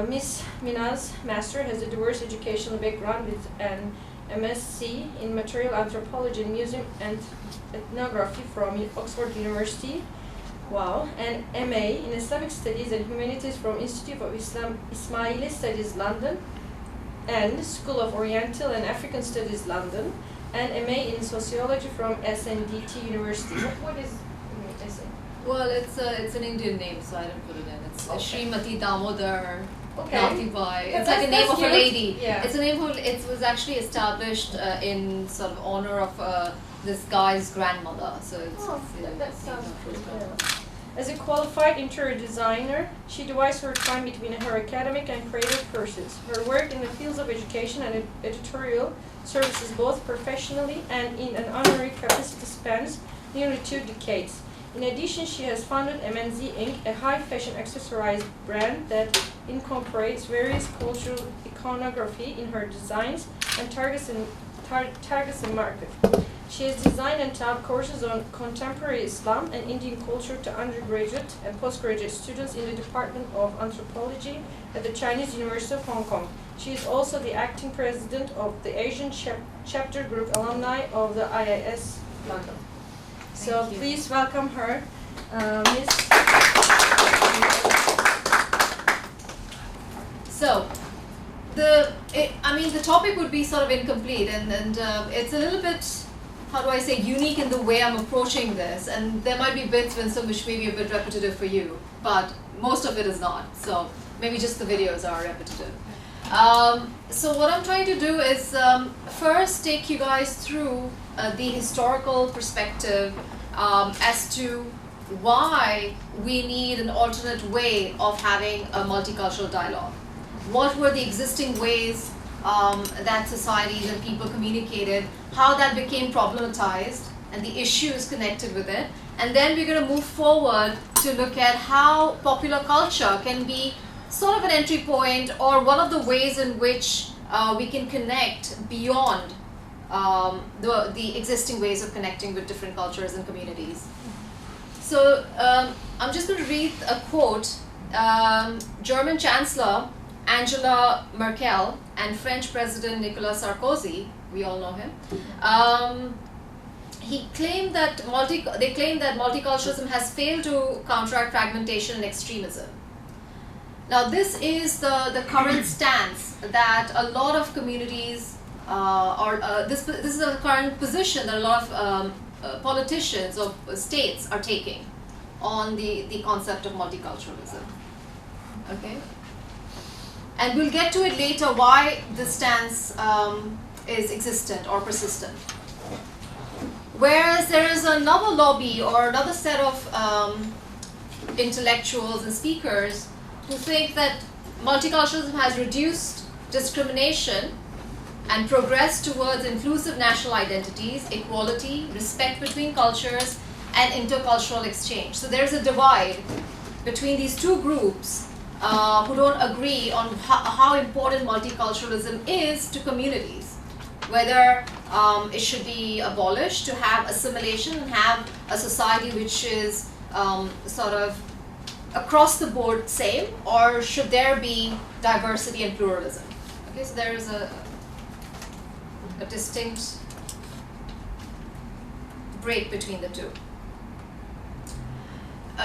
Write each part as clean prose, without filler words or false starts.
Miss Minaz Master has a diverse educational background with an MSc in Material Anthropology and Museum and Ethnography from Oxford University. Wow. And MA in Islamic Studies and Humanities from Institute of Ismaili Studies London and School of Oriental and African Studies London, and MA in Sociology from SNDT University. What is SN? Well, it's an Indian name, so I didn't put it in. It's Srimati Damodar Nathibai. It's like a name of a lady. Yeah. It's a name of. It was actually established in sort of honor of this guy's grandmother. So that sounds pretty cool. As a qualified interior designer, she divides her time between her academic and creative pursuits. Her work in the fields of education and editorial services both professionally and in an honorary capacity spans nearly 2 decades. In addition, she has founded MNZ Inc., a high fashion accessorized brand that incorporates various cultural iconography in her designs and targets a market. She has designed and taught courses on contemporary Islam and Indian culture to undergraduate and postgraduate students in the Department of Anthropology at the Chinese University of Hong Kong. She is also the acting president of the Asian Chapter Group alumni of the IIS London. So please welcome her, Miss. So, the topic would be sort of incomplete, and it's a little bit, how do I say, unique in the way I'm approaching this, and there might be bits and some which may be a bit repetitive for you, but most of it is not. So maybe just the videos are repetitive. So what I'm trying to do is first take you guys through the historical perspective as to why we need an alternate way of having a multicultural dialogue. What were the existing ways that societies and people communicated, how that became problematized, and the issues connected with it. And then we're going to move forward to look at how popular culture can be sort of an entry point or one of the ways in which we can connect beyond the existing ways of connecting with different cultures and communities. So I'm just going to read a quote. German Chancellor Angela Merkel and French President Nicolas Sarkozy, we all know him, they claim that multiculturalism has failed to counteract fragmentation and extremism. Now this is the current stance that a lot of communities this is the current position that a lot of politicians of states are taking on the concept of multiculturalism. Okay? And we'll get to it later why this stance is existent or persistent. Whereas there is another lobby or another set of intellectuals and speakers who think that multiculturalism has reduced discrimination and progressed towards inclusive national identities, equality, respect between cultures, and intercultural exchange. So there's a divide between these two groups who don't agree on how important multiculturalism is to communities, whether it should be abolished to have assimilation and have a society which is sort of across the board same, or should there be diversity and pluralism. Okay, so there is a distinct break between the two.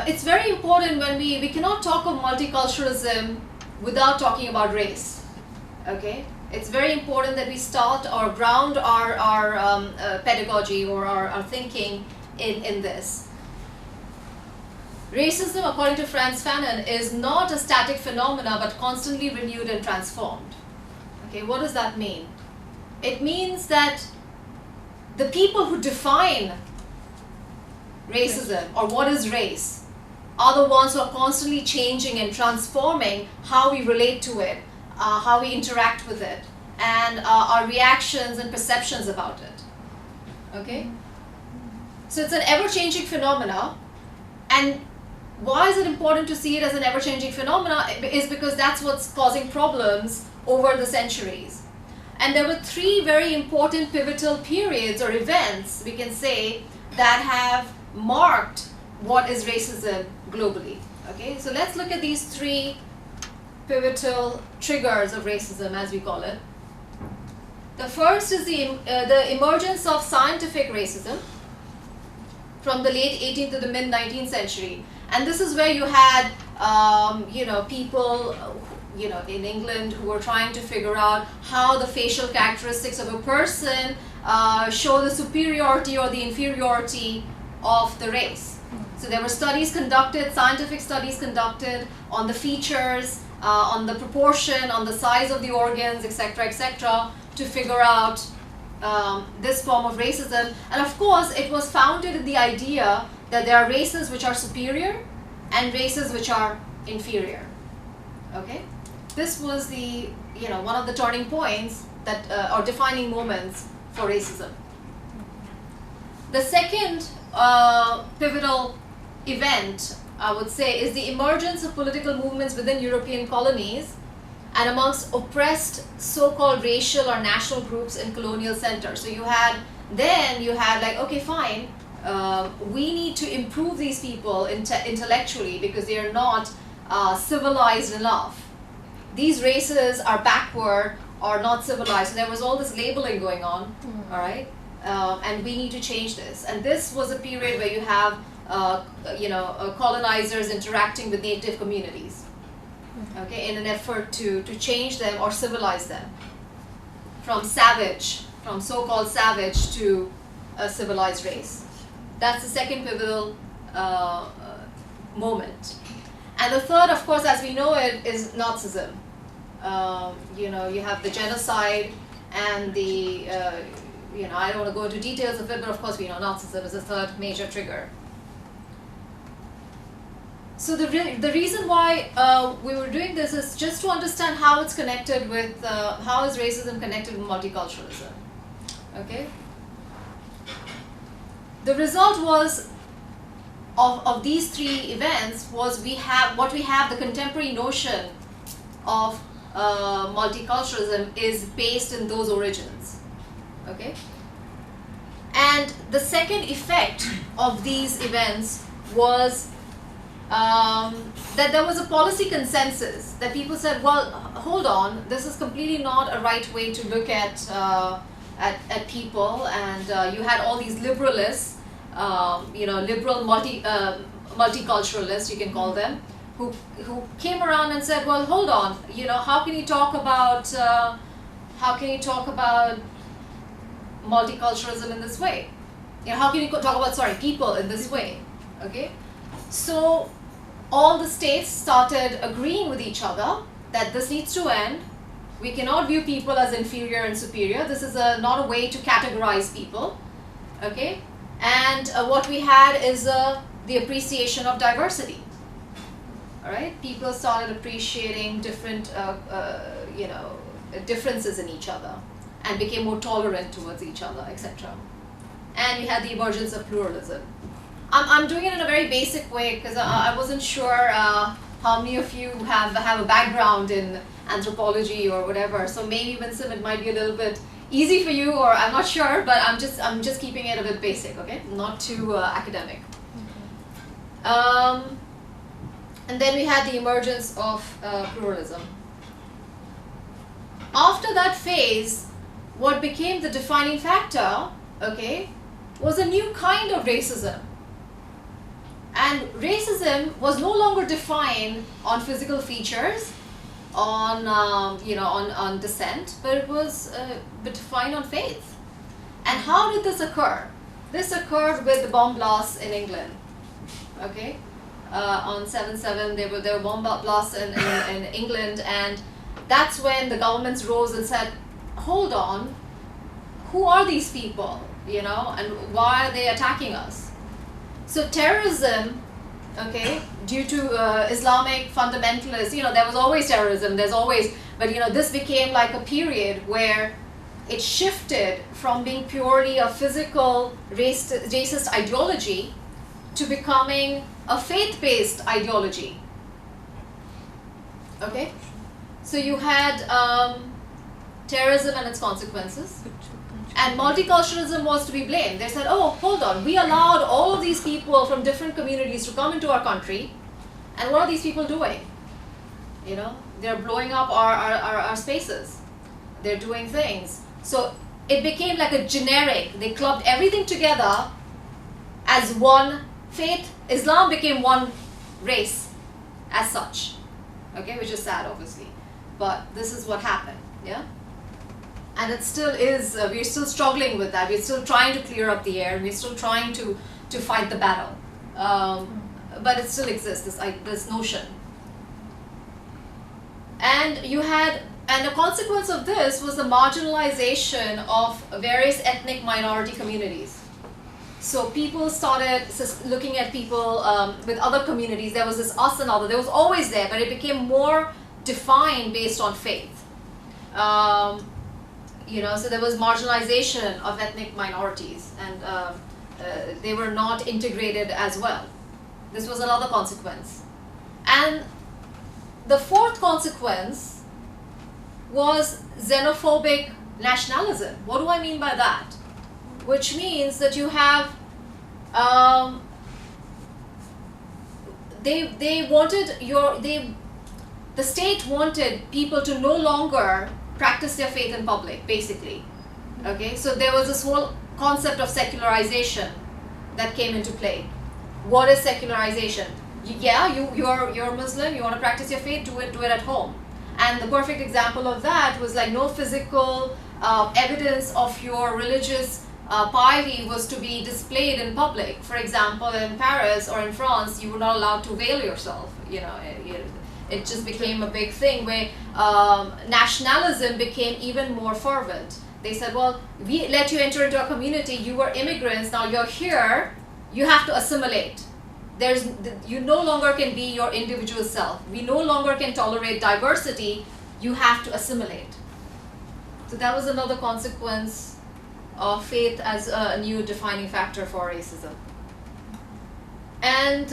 It's very important when we cannot talk of multiculturalism without talking about race. Okay, it's very important that we start or ground our pedagogy or our thinking in this. Racism, according to Frantz Fanon, is not a static phenomena but constantly renewed and transformed. Okay, what does that mean? It means that the people who define racism or what is race are the ones who are constantly changing and transforming how we relate to it, how we interact with it, and our reactions and perceptions about it. Okay? So it's an ever-changing phenomena, and why is it important to see it as an ever-changing phenomena? Is because that's what's causing problems over the centuries. And there were 3 very important pivotal periods or events, we can say, that have marked what is racism globally. Okay, so let's look at these 3 pivotal triggers of racism, as we call it. The first is the emergence of scientific racism from the late 18th to the mid 19th century. And this is where you had, people, in England who were trying to figure out how the facial characteristics of a person show the superiority or the inferiority of the race. So there were studies conducted, scientific studies conducted on the features, on the proportion, on the size of the organs, etc., to figure out this form of racism. And of course, it was founded in the idea that there are races which are superior and races which are inferior. Okay? This was the, one of the turning points that, or defining moments for racism. The second pivotal event, I would say, is the emergence of political movements within European colonies and amongst oppressed so-called racial or national groups in colonial centers. So you had like, okay, fine, we need to improve these people intellectually because they are not civilized enough. These races are backward or not civilized. So there was all this labeling going on, all right? And we need to change this. And this was a period where you have, colonizers interacting with native communities, okay, in an effort to change them or civilize them from so-called savage to a civilized race. That's the second pivotal moment. And the third, of course, as we know it, is Nazism. You have the genocide and the, I don't want to go into details of it, but of course we know Nazism is the third major trigger. So the reason why we were doing this is just to understand how it's connected with, how is racism connected with multiculturalism, okay? The result was, of these three events, was we have the contemporary notion of multiculturalism is based in those origins, okay? And the second effect of these events was that there was a policy consensus that people said, well, hold on, this is completely not a right way to look at people, and you had all these liberalists, liberal multiculturalists, you can call them, who came around and said, well, hold on, how can you talk about multiculturalism in this way? How can you talk about people in this way? Okay, so all the states started agreeing with each other that this needs to end. We cannot view people as inferior and superior. This is not a way to categorize people. Okay, and what we had is the appreciation of diversity. All right, people started appreciating different, differences in each other, and became more tolerant towards each other, etc. And we had the emergence of pluralism. I'm doing it in a very basic way because I wasn't sure how many of you have a background in anthropology or whatever. So maybe, Vincent, it might be a little bit easy for you, or I'm not sure, but I'm just keeping it a bit basic, okay? Not too academic. And then we had the emergence of pluralism. After that phase, what became the defining factor, okay, was a new kind of racism. And racism was no longer defined on physical features, on descent, but it was defined on faith. And how did this occur? This occurred with the bomb blasts in England. Okay, on 7/7 there were bomb blasts in England, and that's when the governments rose and said, hold on, who are these people? And why are they attacking us? So terrorism, okay, due to Islamic fundamentalists, there was always terrorism, but this became like a period where it shifted from being purely a physical racist ideology to becoming a faith-based ideology. Okay, so you had terrorism and its consequences. And multiculturalism was to be blamed. They said, oh, hold on, we allowed all of these people from different communities to come into our country, and what are these people doing? They're blowing up our spaces. They're doing things. So it became like a generic. They clubbed everything together as one faith. Islam became one race as such. Okay, which is sad, obviously. But this is what happened, yeah? And it still is, we're still struggling with that. We're still trying to clear up the air. We're still trying to fight the battle. But it still exists, this notion. And and a consequence of this was the marginalization of various ethnic minority communities. So people started looking at people with other communities. There was this us and other. There was always there, but it became more defined based on faith. So there was marginalization of ethnic minorities, and they were not integrated as well. This was another consequence. And the fourth consequence was xenophobic nationalism. What do I mean by that? Which means that you have, the state wanted people to no longer practice their faith in public, basically. Okay, so there was this whole concept of secularization that came into play. What is secularization? You're Muslim, you want to practice your faith, do it at home. And the perfect example of that was like no physical evidence of your religious piety was to be displayed in public. For example, in Paris or in France, you were not allowed to veil yourself. It just became a big thing where nationalism became even more fervent. They said, well, we let you enter into our community, you were immigrants, now you're here, you have to assimilate. You no longer can be your individual self. We no longer can tolerate diversity, you have to assimilate. So that was another consequence of faith as a new defining factor for racism. And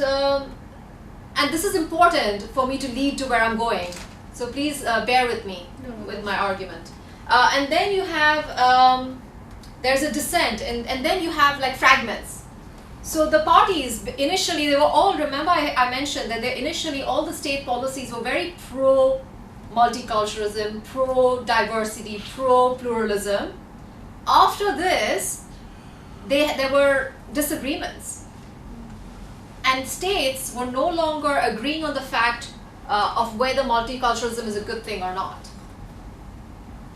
this is important for me to lead to where I'm going. So please bear with me with my argument. And then you have, there's a dissent, and then you have like fragments. So the parties, initially they were all, remember I mentioned that initially all the state policies were very pro-multiculturalism, pro-diversity, pro-pluralism. After this, there were disagreements. And states were no longer agreeing on the fact of whether multiculturalism is a good thing or not.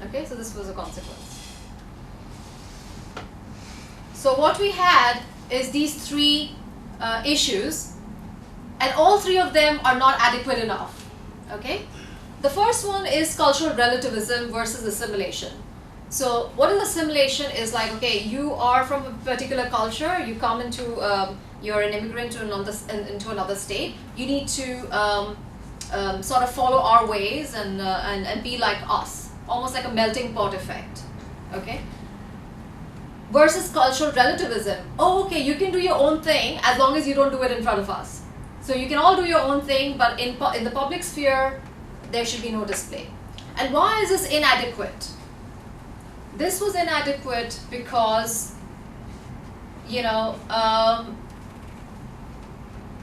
Okay, so this was a consequence. So what we had is these three issues, and all three of them are not adequate enough. Okay, the first one is cultural relativism versus assimilation. So what is assimilation is like, okay, you are from a particular culture, you come into, you're an immigrant into another state, you need to sort of follow our ways and be like us, almost like a melting pot effect, okay? Versus cultural relativism. Oh, okay, you can do your own thing as long as you don't do it in front of us. So you can all do your own thing, but in the public sphere, there should be no display. And why is this inadequate? This was inadequate because,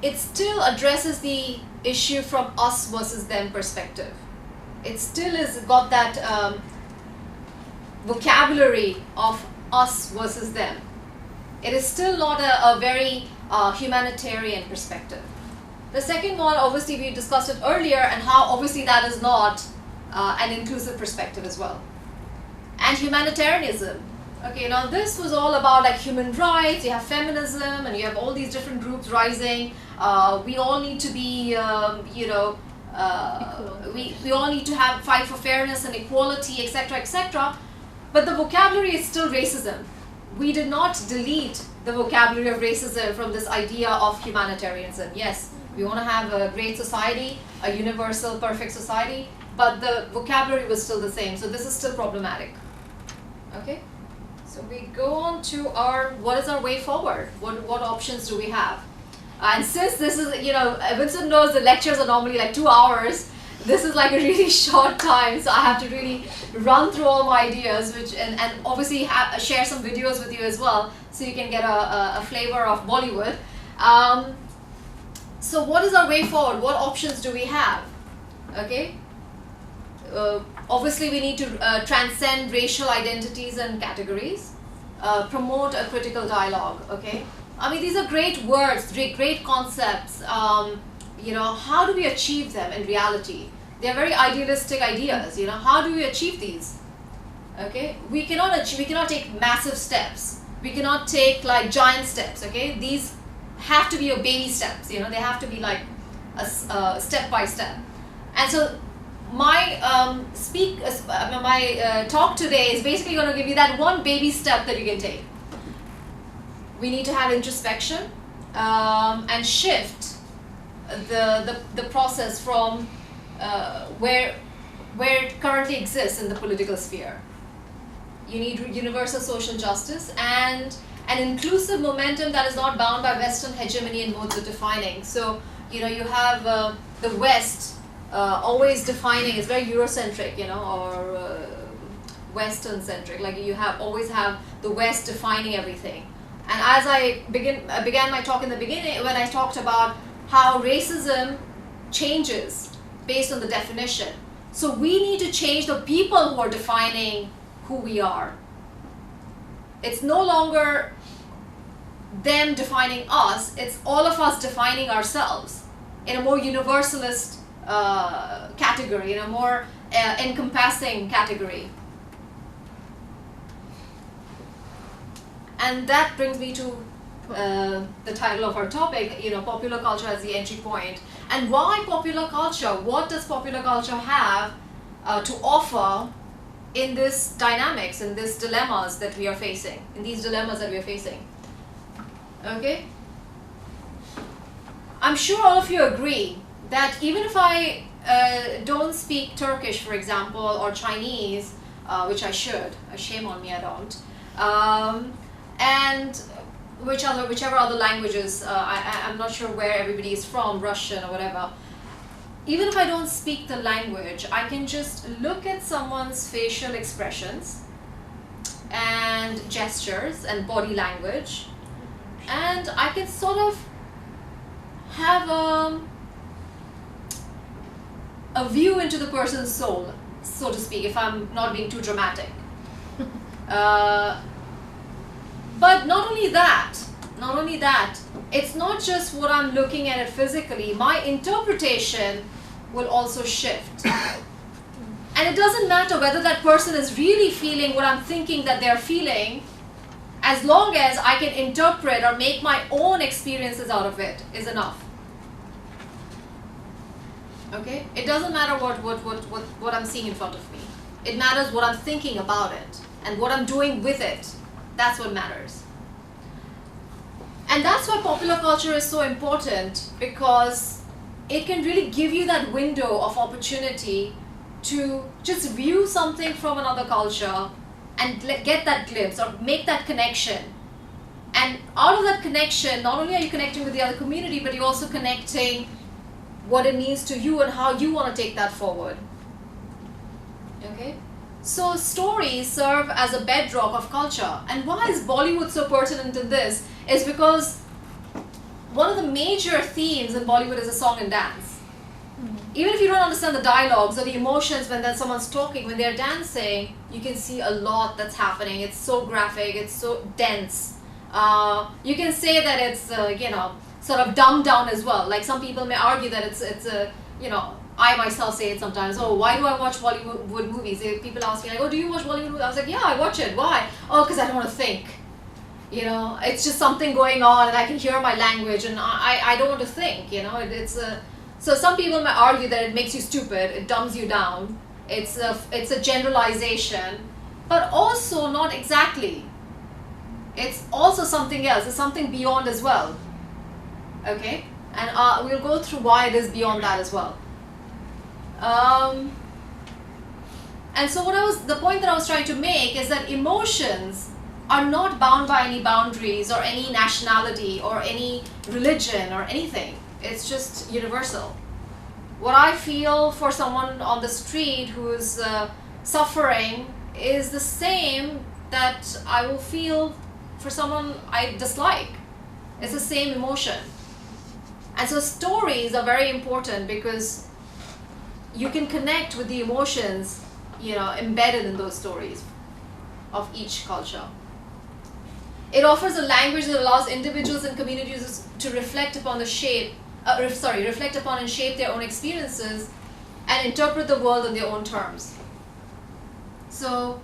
it still addresses the issue from us versus them perspective. It still has got that vocabulary of us versus them. It is still not a very humanitarian perspective. The second one, obviously we discussed it earlier, and how obviously that is not an inclusive perspective as well. And humanitarianism. Okay, now this was all about like human rights, you have feminism, and you have all these different groups rising. We all need to be, we all need to fight for fairness and equality, etc., etc. But the vocabulary is still racism. We did not delete the vocabulary of racism from this idea of humanitarianism. Yes, we want to have a great society, a universal, perfect society, but the vocabulary was still the same. So this is still problematic. Okay, so we go on to what is our way forward? What options do we have? And since this is, Vincent knows the lectures are normally like 2 hours, this is like a really short time, so I have to really run through all my ideas, and obviously share some videos with you as well, so you can get a flavor of Bollywood. So what is our way forward? What options do we have? Okay, obviously we need to transcend racial identities and categories, promote a critical dialogue, okay? I mean, these are great words, great concepts. You know, how do we achieve them in reality? They're very idealistic ideas, you know, how do we achieve these? Okay, we cannot take massive steps. We cannot take like giant steps, okay? These have to be your baby steps, you know, they have to be like a step by step. And so my talk today is basically going to give you that one baby step that you can take. We need to have introspection and shift the process from where it currently exists in the political sphere. You need universal social justice and an inclusive momentum that is not bound by Western hegemony and modes of defining. So, you know, you have the West always defining, it's very Eurocentric, you know, or Western centric. Like you always have the West defining everything. And as I began my talk in the beginning, when I talked about how racism changes based on the definition. So we need to change the people who are defining who we are. It's no longer them defining us, it's all of us defining ourselves in a more universalist category, in a more encompassing category. And that brings me to the title of our topic, you know, popular culture as the entry point. And why popular culture? What does popular culture have to offer in this dynamics, in these dilemmas that we are facing, Okay? I'm sure all of you agree that even if I don't speak Turkish, for example, or Chinese, which I should, shame on me I don't, and whichever other languages, I'm not sure where everybody is from, Russian or whatever. Even if I don't speak the language, I can just look at someone's facial expressions and gestures and body language, and I can sort of have a view into the person's soul, so to speak, if I'm not being too dramatic. But not only that, it's not just what I'm looking at it physically, my interpretation will also shift. And it doesn't matter whether that person is really feeling what I'm thinking that they're feeling, as long as I can interpret or make my own experiences out of it is enough. Okay? It doesn't matter what I'm seeing in front of me. It matters what I'm thinking about it and what I'm doing with it. That's what matters. And that's why popular culture is so important, because it can really give you that window of opportunity to just view something from another culture and get that glimpse or make that connection. And out of that connection, not only are you connecting with the other community, but you're also connecting what it means to you and how you want to take that forward. Okay? So stories serve as a bedrock of culture. And why is Bollywood so pertinent in this? Is because one of the major themes in Bollywood is a song and dance. Even if you don't understand the dialogues or the emotions when someone's talking, when they're dancing, you can see a lot that's happening. It's so graphic, it's so dense. You can say that it's, you know, sort of dumbed down as well. Like some people may argue that it's you know, I myself say it sometimes, oh, why do I watch Bollywood movies? People ask me, like, oh, do you watch Bollywood movies? I was like, yeah, I watch it. Why? Oh, because I don't want to think. You know, it's just something going on and I can hear my language and I don't want to think, you know. So some people may argue that it makes you stupid, it dumbs you down, it's a generalization, but also not exactly. It's also something else, it's something beyond as well. Okay? And we'll go through why it is beyond that as well. And so the point that I was trying to make is that emotions are not bound by any boundaries or any nationality or any religion or anything. It's just universal. What I feel for someone on the street who is suffering is the same that I will feel for someone I dislike. It's the same emotion. And so stories are very important because you can connect with the emotions, embedded in those stories of each culture. It offers a language that allows individuals and communities to reflect upon and shape their own experiences and interpret the world on their own terms. So,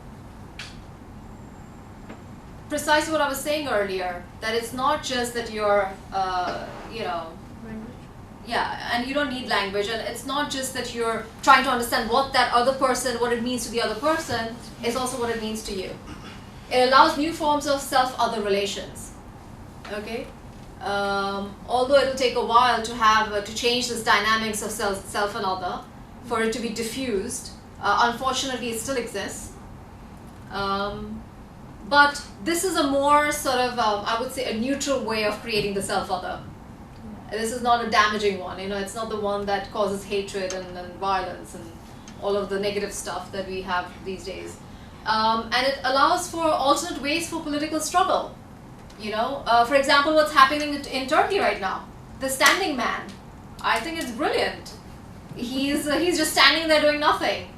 precisely what I was saying earlier, that it's not just that you're, and you don't need language, and it's not just that you're trying to understand what it means to the other person, it's also what it means to you. It allows new forms of self-other relations, okay? Although it'll take a while to change this dynamics of self and other, for it to be diffused, unfortunately it still exists. But this is a more sort of, I would say, a neutral way of creating the self-other. This is not a damaging one, it's not the one that causes hatred and violence and all of the negative stuff that we have these days. And it allows for alternate ways for political struggle. For example, what's happening in Turkey right now, the standing man. I think it's brilliant. He's just standing there doing nothing.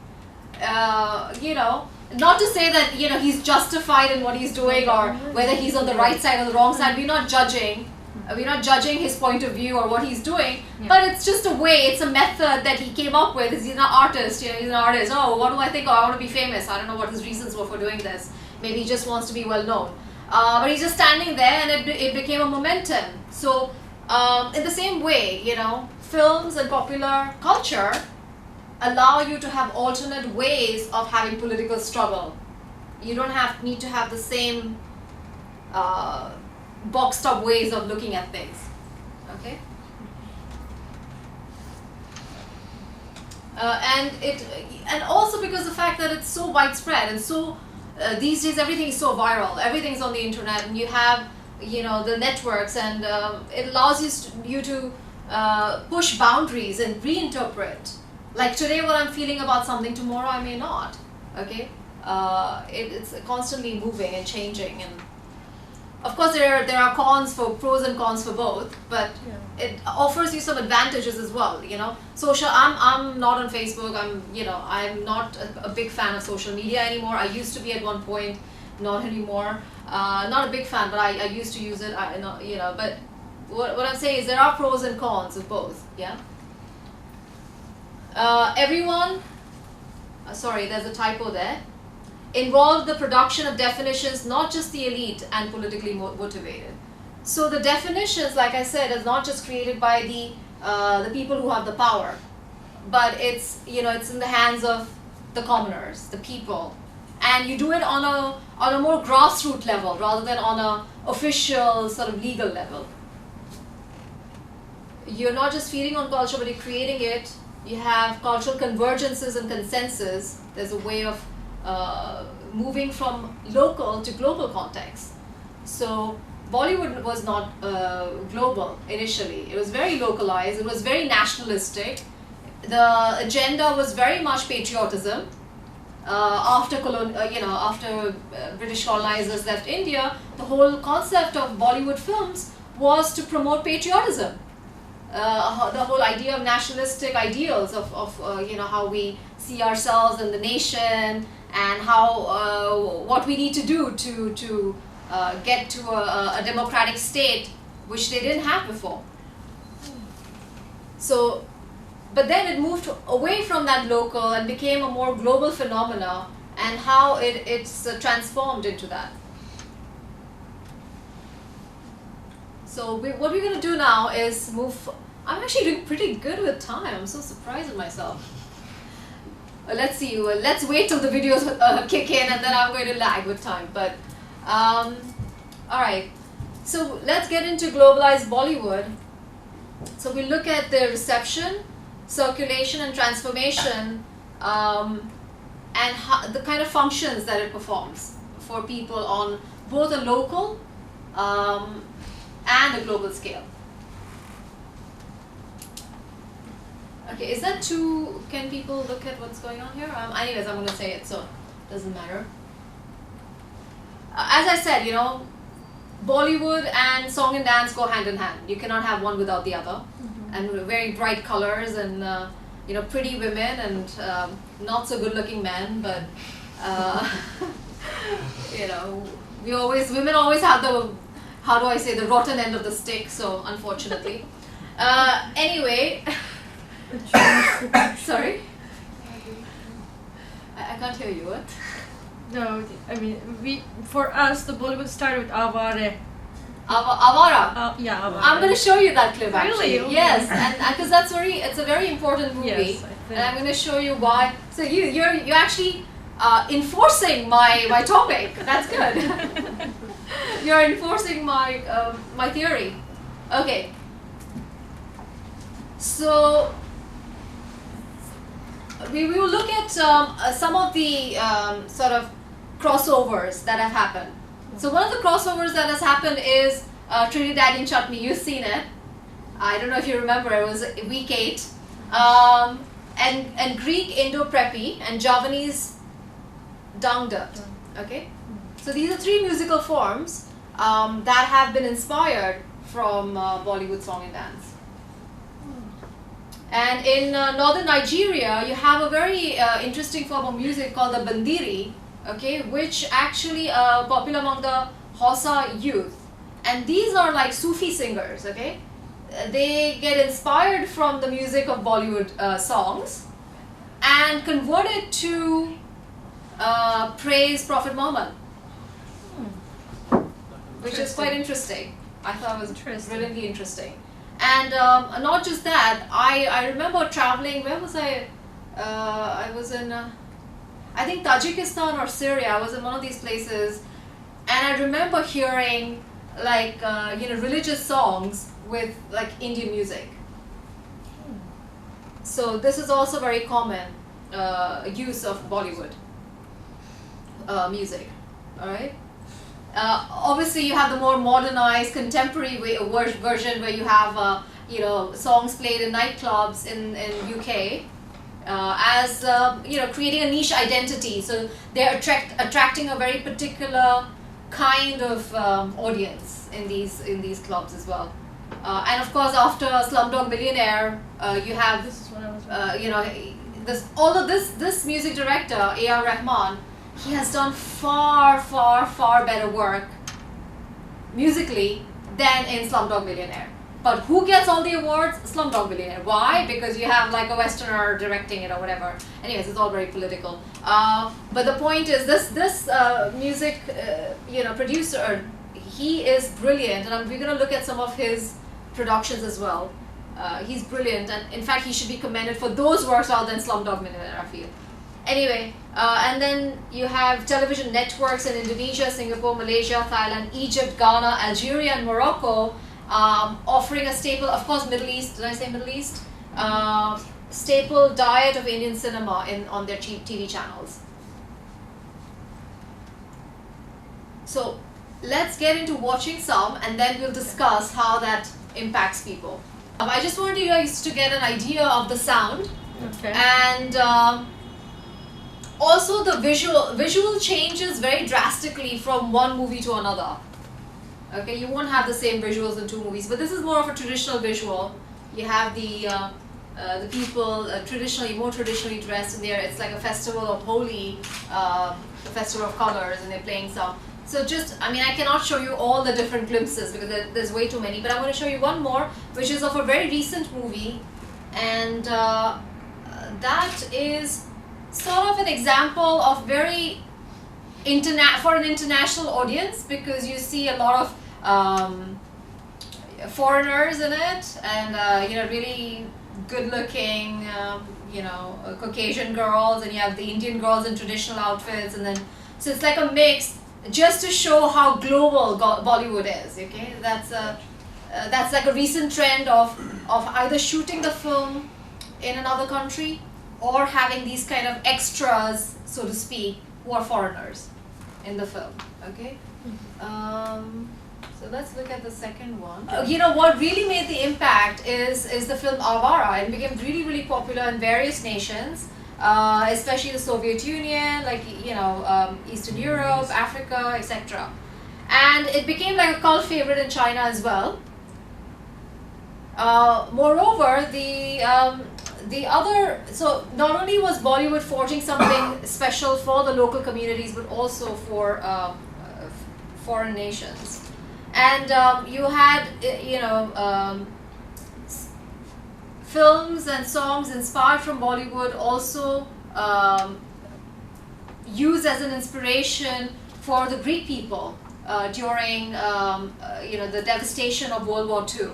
Not to say that he's justified in what he's doing or whether he's on the right side or the wrong side. We're not judging his point of view or what he's doing, but it's just a way, it's a method that he came up with. He's an artist, he's an artist. Oh, what do I think? Oh, I want to be famous. I don't know what his reasons were for doing this. Maybe he just wants to be well known. But he's just standing there, and it became a momentum. So in the same way, films and popular culture allow you to have alternate ways of having political struggle. You don't need to have the same boxed up ways of looking at things. Okay? And also because the fact that it's so widespread and so these days everything is so viral, everything's on the internet, and you have the networks, and it allows you to push boundaries and reinterpret. Like today what I'm feeling about something, tomorrow I may not. Okay? It's constantly moving and changing, and of course there are pros and cons for both, but it offers you some advantages as well. Social. I'm not on Facebook. I'm not a big fan of social media anymore. I used to be at one point, not anymore. Not a big fan, but I used to use it. But what I'm saying is there are pros and cons of both. Yeah. Everyone. Sorry, there's a typo there. Involved the production of definitions, not just the elite and politically motivated. So the definitions, like I said, is not just created by the people who have the power, but it's it's in the hands of the commoners, the people, and you do it on a more grassroots level rather than on a official sort of legal level. You're not just feeding on culture, but you're creating it. You have cultural convergences and consensus. There's a way of moving from local to global context. So Bollywood was not global initially. It was very localized. It was very nationalistic. The agenda was very much patriotism. After British colonizers left India, the whole concept of Bollywood films was to promote patriotism. The whole idea of nationalistic ideals of how we see ourselves and the nation, and how what we need to do to get to a democratic state, which they didn't have before. So, but then it moved away from that local and became a more global phenomena, and how it's transformed into that. So what we're going to do now is move. I'm actually doing pretty good with time. I'm so surprised at myself. Let's see. Let's wait till the videos kick in, and then I'm going to lag with time. But all right. So let's get into globalized Bollywood. So we look at the reception, circulation, and transformation, and the kind of functions that it performs for people on both a local and a global scale. Okay, is that too? Can people look at what's going on here? Anyways, I'm going to say it, so it doesn't matter. As I said, Bollywood and song and dance go hand in hand. You cannot have one without the other. Mm-hmm. And very bright colors and pretty women and not so good looking men, but women always have the, how do I say, the rotten end of the stick, so unfortunately. Anyway, sorry? I can't hear you, what? No, I mean, for us, the Bollywood started with Avare. Avara? Yeah, Avare. I'm going to show you that clip actually. Really? Yes, and because it's a very important movie. Yes, and I'm going to show you why. So you're actually enforcing my topic. That's good. You're enforcing my theory. Okay. So we will look at some of the sort of crossovers that have happened. So one of the crossovers that has happened is Trinidadian chutney. You've seen it. I don't know if you remember. It was week 8. And Greek Indo-Preppy and Javanese dung dirt. Okay. So these are 3 musical forms that have been inspired from Bollywood song and dance. And in northern Nigeria, you have a very interesting form of music called the bandiri, okay, which actually popular among the Hausa youth. And these are like Sufi singers, okay. They get inspired from the music of Bollywood songs and convert it to praise Prophet Muhammad, which is quite interesting. I thought it was brilliantly interesting. And not just that, I remember traveling, where was I? I was in, I think Tajikistan or Syria. I was in one of these places, and I remember hearing like, religious songs with like Indian music. So this is also very common use of Bollywood music, alright? Obviously, you have the more modernized, contemporary version where you have, songs played in nightclubs in UK, as creating a niche identity. So they're attracting a very particular kind of audience in these clubs as well. And of course, after Slumdog Millionaire, you have although this music director A.R. Rahman, he has done far better work musically than in Slumdog Millionaire. But who gets all the awards? Slumdog Millionaire. Why? Because you have like a Westerner directing it or whatever. Anyways, it's all very political. But the point is, this music producer, he is brilliant, and we're going to look at some of his productions as well. He's brilliant, and in fact, he should be commended for those works rather than Slumdog Millionaire, I feel. Anyway, and then you have television networks in Indonesia, Singapore, Malaysia, Thailand, Egypt, Ghana, Algeria, and Morocco, offering a staple, of course, Middle East. Did I say Middle East? Staple diet of Indian cinema on their TV channels. So let's get into watching some, and then we'll discuss how that impacts people. I just wanted you guys to get an idea of the sound, Okay. and also the visual changes very drastically from one movie to another. Okay, you won't have the same visuals in 2 movies, but this is more of a traditional visual. You have the people more traditionally dressed in there. It's like a festival of Holi, a festival of colors, and they're playing some. So I cannot show you all the different glimpses because there's way too many, but I'm going to show you one more, which is of a very recent movie, and that is sort of an example of very for an international audience, because you see a lot of foreigners in it, and really good-looking, Caucasian girls, and you have the Indian girls in traditional outfits, and then so it's like a mix, just to show how global Bollywood is. Okay, that's like a recent trend of either shooting the film in another country or having these kind of extras, so to speak, who are foreigners in the film. Okay. So let's look at the second one. What really made the impact is the film Avara. It became really popular in various nations, especially the Soviet Union, like Eastern Europe, Africa, etc. And it became like a cult favorite in China as well. Moreover, the other, so not only was Bollywood forging something special for the local communities, but also for foreign nations. And you had, films and songs inspired from Bollywood also used as an inspiration for the Greek people during the devastation of World War II.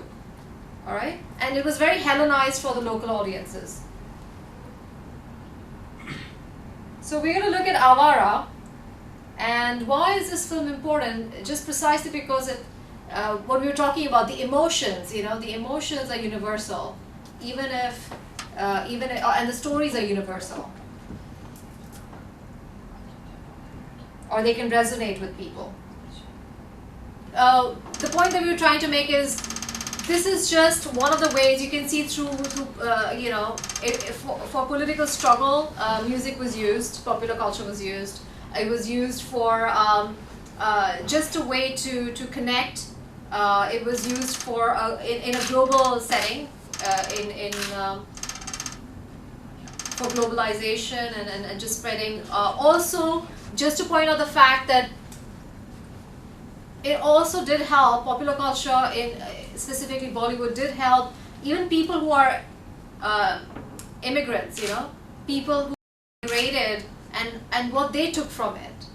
All right, and it was very Hellenized for the local audiences. So we're going to look at Avara, and why is this film important? Just precisely because what we were talking about, the emotions. The emotions are universal, and the stories are universal, or they can resonate with people. The point that we were trying to make is, this is just one of the ways you can see through for political struggle, music was used, popular culture was used. It was used for just a way to connect. It was used for in a global setting, for globalization and just spreading. Also, just to point out the fact that it also did help, popular culture, specifically Bollywood, did help even people who are immigrants, people who immigrated and what they took from it.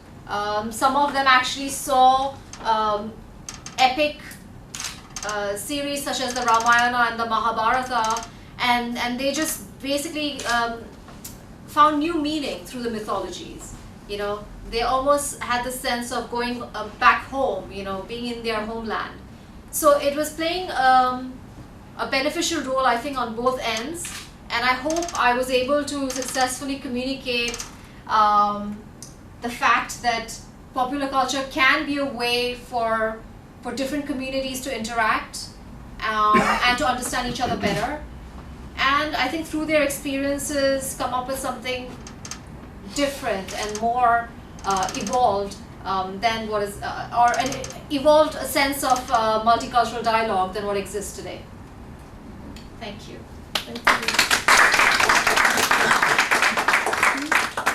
Some of them actually saw epic series such as the Ramayana and the Mahabharata, and they just basically found new meaning through the mythologies. They almost had the sense of going back home, being in their homeland. So it was playing a beneficial role, I think, on both ends. And I hope I was able to successfully communicate the fact that popular culture can be a way for different communities to interact and to understand each other better. And I think through their experiences, come up with something different and more evolved than what is, or an evolved sense of multicultural dialogue than what exists today. Thank you. Thank you.